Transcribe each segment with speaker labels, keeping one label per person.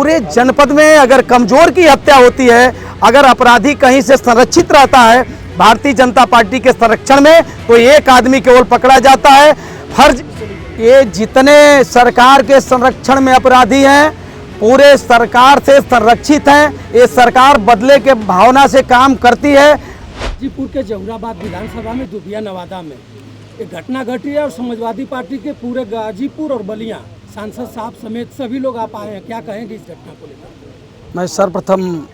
Speaker 1: पूरे जनपद में अगर कमजोर की हत्या होती है, अगर अपराधी कहीं से संरक्षित रहता है भारतीय जनता पार्टी के संरक्षण में, तो एक आदमी केवल पकड़ा जाता है। फर्ज ये जितने सरकार के संरक्षण में अपराधी हैं पूरे सरकार से संरक्षित हैं। ये सरकार बदले के भावना से काम करती है।
Speaker 2: गाजीपुर के जहुराबाद विधानसभा में दुबिया नवादा में एक घटना घटी है और समाजवादी पार्टी के पूरे गाजीपुर और बलिया सांसद साहब समेत सभी लोग आप आए हैं, क्या कहेंगे इस घटना को लेकर?
Speaker 1: मैं सर्वप्रथम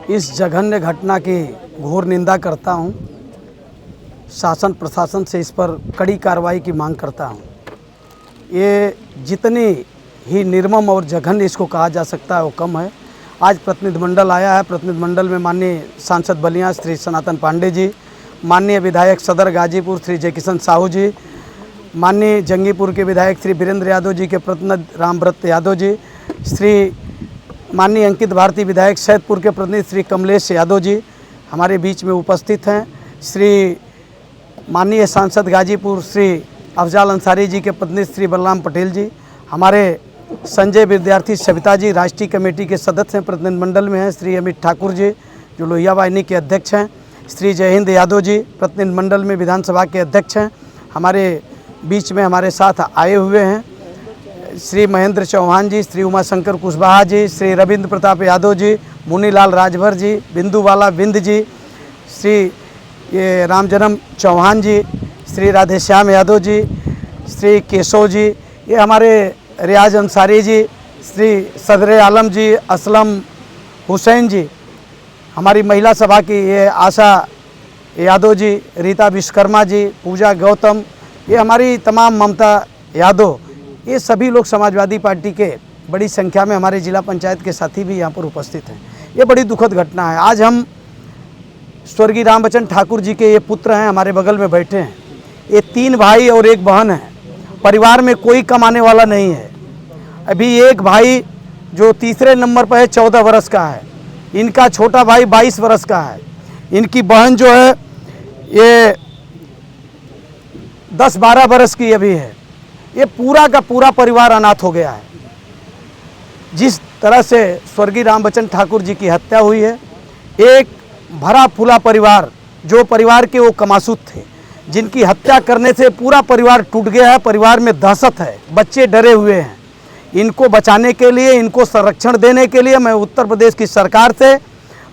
Speaker 1: इस जघन्य घटना की घोर निंदा करता हूं। शासन प्रशासन से इस पर कड़ी कार्रवाई की मांग करता हूं। ये जितनी ही निर्मम और जघन्य इसको कहा जा सकता है वो कम है। आज प्रतिनिधिमंडल आया है। प्रतिनिधिमंडल में माननीय सांसद बलिया श्री सनातन पांडे जी, माननीय विधायक सदर गाजीपुर श्री जयकिशन साहू जी, माननीय जंगीपुर के विधायक श्री वीरेंद्र यादव जी के प्रतिनिधि रामव्रत यादव जी, श्री माननीय अंकित भारती विधायक सैदपुर के प्रतिनिधि श्री कमलेश यादव जी हमारे बीच में उपस्थित हैं। श्री माननीय सांसद गाजीपुर श्री अफजाल अंसारी जी के प्रतिनिधि श्री बलराम पटेल जी, हमारे संजय विद्यार्थी सविता जी राष्ट्रीय कमेटी के सदस्य हैं, प्रतिनिधिमंडल में हैं। श्री अमित ठाकुर जी जो लोहिया वाहिनी के अध्यक्ष हैं, श्री जय हिंद यादव जी प्रतिनिधिमंडल में विधानसभा के अध्यक्ष हैं, हमारे बीच में हमारे साथ आए हुए हैं। श्री महेंद्र चौहान जी, श्री उमाशंकर कुशवाहा जी, श्री रविंद्र प्रताप यादव जी, मुनीलाल राजभर जी, बिंदुवाला बिंद जी, श्री ये रामजन्म चौहान जी, श्री राधेश्याम यादव जी, श्री केशव जी, ये हमारे रियाज अंसारी जी, श्री सदर आलम जी, असलम हुसैन जी, हमारी महिला सभा की ये आशा यादव जी, रीता विश्वकर्मा जी, पूजा गौतम, ये हमारी तमाम ममता यादव, ये सभी लोग समाजवादी पार्टी के बड़ी संख्या में हमारे जिला पंचायत के साथी भी यहाँ पर उपस्थित हैं। ये बड़ी दुखद घटना है। आज हम स्वर्गीय रामबचन ठाकुर जी के ये पुत्र हैं, हमारे बगल में बैठे हैं। ये 3 भाई और 1 बहन है। परिवार में कोई कमाने वाला नहीं है। अभी एक भाई जो तीसरे नंबर पर है 14 वर्ष का है, इनका छोटा भाई 22 वर्ष का है, इनकी बहन जो है ये 10-12 वर्ष की अभी है। ये पूरा का पूरा परिवार अनाथ हो गया है। जिस तरह से स्वर्गीय रामबचन ठाकुर जी की हत्या हुई है, एक भरा फूला परिवार, जो परिवार के वो कमासूत थे, जिनकी हत्या करने से पूरा परिवार टूट गया है। परिवार में दहशत है, बच्चे डरे हुए हैं। इनको बचाने के लिए, इनको संरक्षण देने के लिए मैं उत्तर प्रदेश की सरकार से,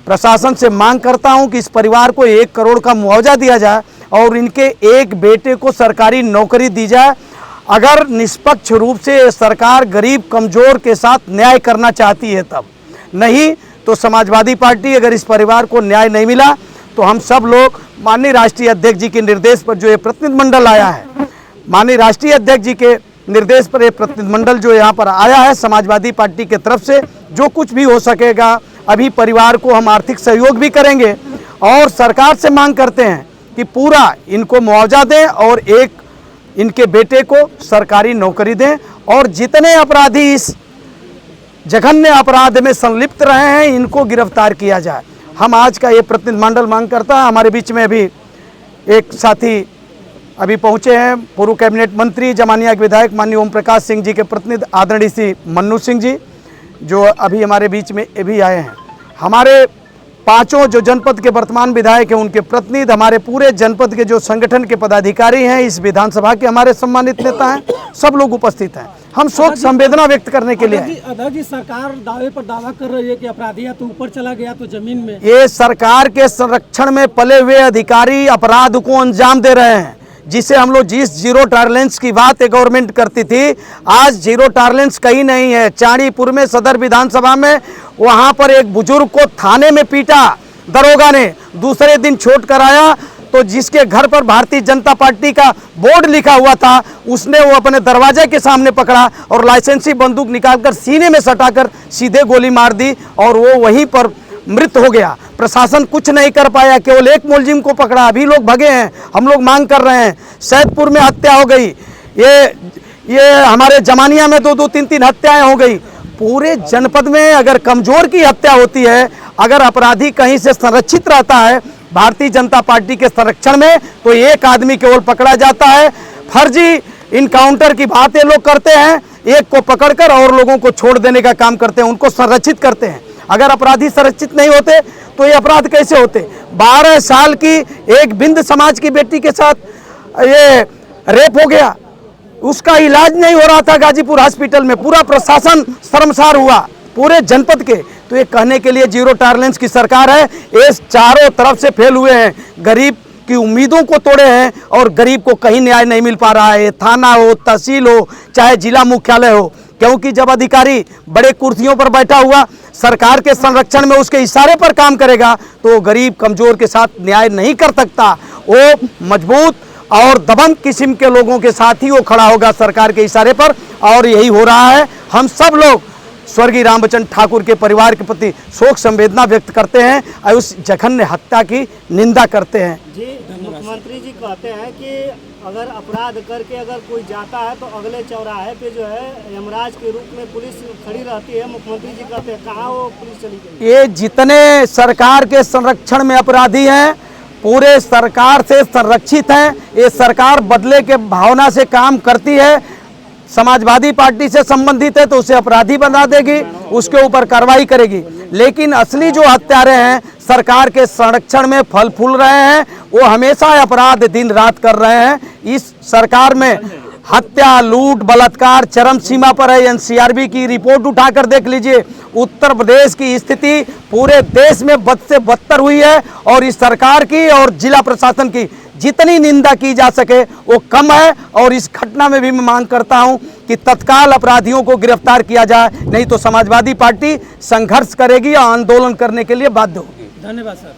Speaker 1: प्रशासन से मांग करता हूं कि इस परिवार को 1 करोड़ का मुआवजा दिया जाए और इनके एक बेटे को सरकारी नौकरी दी जाए। अगर निष्पक्ष रूप से सरकार गरीब कमज़ोर के साथ न्याय करना चाहती है तब, नहीं तो समाजवादी पार्टी, अगर इस परिवार को न्याय नहीं मिला तो हम सब लोग माननीय राष्ट्रीय अध्यक्ष जी के निर्देश पर जो ये प्रतिनिधिमंडल आया है, माननीय राष्ट्रीय अध्यक्ष जी के निर्देश पर ये प्रतिनिधिमंडल जो यहाँ पर आया है समाजवादी पार्टी के तरफ से, जो कुछ भी हो सकेगा अभी परिवार को हम आर्थिक सहयोग भी करेंगे और सरकार से मांग करते हैं कि पूरा इनको मुआवजा दें और एक इनके बेटे को सरकारी नौकरी दें और जितने अपराधी इस जघन्य अपराध में संलिप्त रहे हैं इनको गिरफ्तार किया जाए। हम आज का ये प्रतिनिधिमंडल मांग करता है। हमारे बीच में अभी एक साथी अभी पहुंचे हैं, पूर्व कैबिनेट मंत्री जमानिया के विधायक माननीय ओम प्रकाश सिंह जी के प्रतिनिधि आदरणीय श्री मन्नू सिंह जी, जो अभी हमारे बीच में भी आए हैं। हमारे 5 जो जनपद के वर्तमान विधायक हैं उनके प्रतिनिधि, हमारे पूरे जनपद के जो संगठन के पदाधिकारी हैं, इस विधानसभा के हमारे सम्मानित नेता हैं, सब लोग उपस्थित हैं। हम शोक संवेदना व्यक्त करने के लिए
Speaker 2: अध्यक्ष जी, सरकार दावे पर दावा कर रही है कि अपराधी या तो ऊपर चला गया तो जमीन में।
Speaker 1: ये सरकार के संरक्षण में पले हुए अधिकारी अपराध को अंजाम दे रहे हैं, जिसे हम लोग जिस जीरो टॉलरेंस की बात गवर्नमेंट करती थी, आज जीरो टॉलरेंस कहीं नहीं है। चाणीपुर में सदर विधानसभा में वहां पर एक बुजुर्ग को थाने में पीटा दरोगा ने, दूसरे दिन छोड़ कर आया तो जिसके घर पर भारतीय जनता पार्टी का बोर्ड लिखा हुआ था उसने वो अपने दरवाजे के सामने पकड़ा और लाइसेंसी बंदूक निकालकर सीने में सटाकर सीधे गोली मार दी और वो वहीं पर मृत हो गया। प्रशासन कुछ नहीं कर पाया, केवल एक मुलजिम को पकड़ा। अभी लोग भगे हैं। हम लोग मांग कर रहे हैं। सैदपुर में हत्या हो गई, ये हमारे जमानिया में 2-2, 3-3 हत्याएं हो गई। पूरे जनपद में अगर कमजोर की हत्या होती है, अगर अपराधी कहीं से संरक्षित रहता है भारतीय जनता पार्टी के संरक्षण में, तो एक आदमी केवल पकड़ा जाता है। फर्जी इनकाउंटर की बातें लोग करते हैं। एक को पकड़कर और लोगों को छोड़ देने का काम करते हैं, उनको संरक्षित करते हैं। अगर अपराधी संरक्षित नहीं होते तो ये अपराध कैसे होते? 12 साल की एक बिंद समाज की बेटी के साथ ये रेप हो गया, उसका इलाज नहीं हो रहा था गाजीपुर हॉस्पिटल में, पूरा प्रशासन शर्मसार हुआ पूरे जनपद के। तो ये कहने के लिए जीरो टॉलरेंस की सरकार है, ये चारों तरफ से फेल हुए हैं, गरीब की उम्मीदों को तोड़े हैं और गरीब को कहीं न्याय नहीं मिल पा रहा है। थाना हो, तहसील हो, चाहे जिला मुख्यालय हो, क्योंकि जब अधिकारी बड़े कुर्सियों पर बैठा हुआ सरकार के संरक्षण में उसके इशारे पर काम करेगा तो वो गरीब कमजोर के साथ न्याय नहीं कर सकता, वो मजबूत और दबंग किस्म के लोगों के साथ ही वो खड़ा होगा सरकार के इशारे पर। और यही हो रहा है। हम सब लोग स्वर्गीय रामचंद्र ठाकुर के परिवार के प्रति शोक संवेदना व्यक्त करते हैं और उस जघन्य हत्या की निंदा करते हैं।
Speaker 3: जी, मुख्यमंत्री जी कहते हैं कि अगर अपराध करके अगर कोई जाता है तो अगले चौराहे पे जो है यमराज के रूप में पुलिस खड़ी रहती है। मुख्यमंत्री जी कहते हैं कहाँ वो पुलिस चली गई?
Speaker 1: ये जितने सरकार के संरक्षण में अपराधी हैं पूरे सरकार से संरक्षित हैं। ये सरकार बदले के भावना से काम करती है, समाजवादी पार्टी से संबंधित है तो उसे अपराधी बना देगी, उसके ऊपर कार्रवाई करेगी। लेकिन असली जो हत्यारे हैं सरकार के संरक्षण में फल फूल रहे हैं, वो हमेशा अपराध दिन रात कर रहे हैं। इस सरकार में हत्या, लूट, बलात्कार चरम सीमा पर है। एनसीआरबी की रिपोर्ट उठाकर देख लीजिए, उत्तर प्रदेश की स्थिति पूरे देश में बद से बदतर हुई है और इस सरकार की और जिला प्रशासन की जितनी निंदा की जा सके वो कम है। और इस घटना में भी मैं मांग करता हूं कि तत्काल अपराधियों को गिरफ्तार किया जाए, नहीं तो समाजवादी पार्टी संघर्ष करेगी और आंदोलन करने के लिए बाध्य होगी।
Speaker 2: धन्यवाद सर।